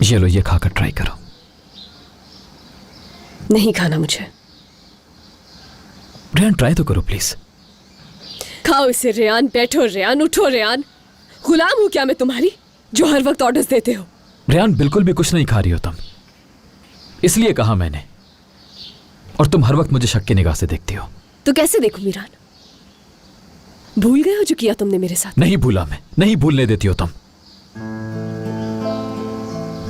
ये लो, ये खाकर ट्राई करो। नहीं खाना मुझे। रेहान ट्राई तो करो प्लीज। खाओ इसे रेहान। बैठो रेहान, उठो रेहान। गुलाम हूं क्या मैं तुम्हारी, जो हर वक्त ऑर्डर्स देते हो? रेहान बिल्कुल भी कुछ नहीं खा रही हो तुम, इसलिए कहा मैंने। और तुम हर वक्त मुझे शक की निगाह से देखती हो। तो कैसे देखूं मीरान? भूल गए हो जो किया तुमने मेरे साथ? नहीं भूला मैं, नहीं भूलने देती हो तुम।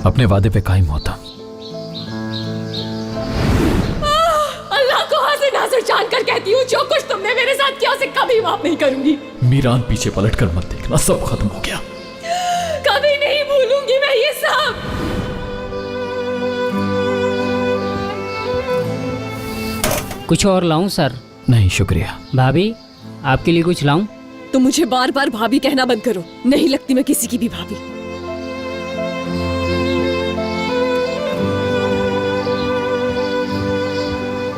अपने वादे पे कायम होता। अल्लाह को हाजिर नाज़िर जानकर कहती हूँ, जो कुछ तुमने मेरे साथ किया उसे कभी माफ नहीं करूंगी। मीरान पीछे पलटकर मत देखना, सब खत्म हो गया। कभी नहीं भूलूंगी मैं ये सब। कुछ और लाऊं सर? नहीं शुक्रिया। भाभी, आपके लिए कुछ लाऊं? तो मुझे बार बार भाभी कहना बंद करो। नहीं लगती मैं किसी की भी भाभी।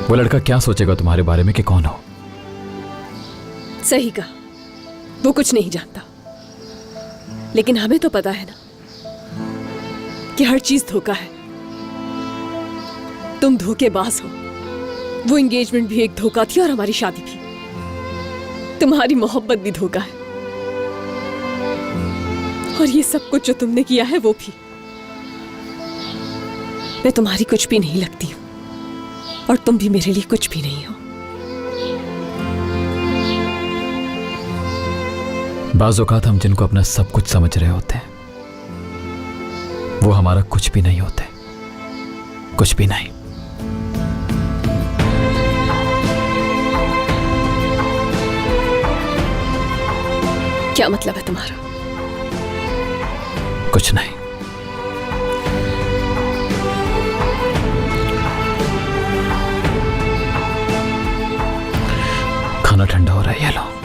वो लड़का क्या सोचेगा तुम्हारे बारे में कि कौन हो? सही कहा, वो कुछ नहीं जानता। लेकिन हमें तो पता है ना कि हर चीज धोखा है। तुम धोखेबाज हो। वो एंगेजमेंट भी एक धोखा थी और हमारी शादी भी। तुम्हारी मोहब्बत भी धोखा है। और ये सब कुछ जो तुमने किया है वो भी। मैं तुम्हारी कुछ भी नहीं लगती हूं और तुम भी मेरे लिए कुछ भी नहीं हो। बाज़ औक़ात हम जिनको अपना सब कुछ समझ रहे होते हैं वो हमारा कुछ भी नहीं होते, कुछ भी नहीं। क्या मतलब है तुम्हारा? कुछ नहीं। खाना ठंडा हो रहा है, ये लो।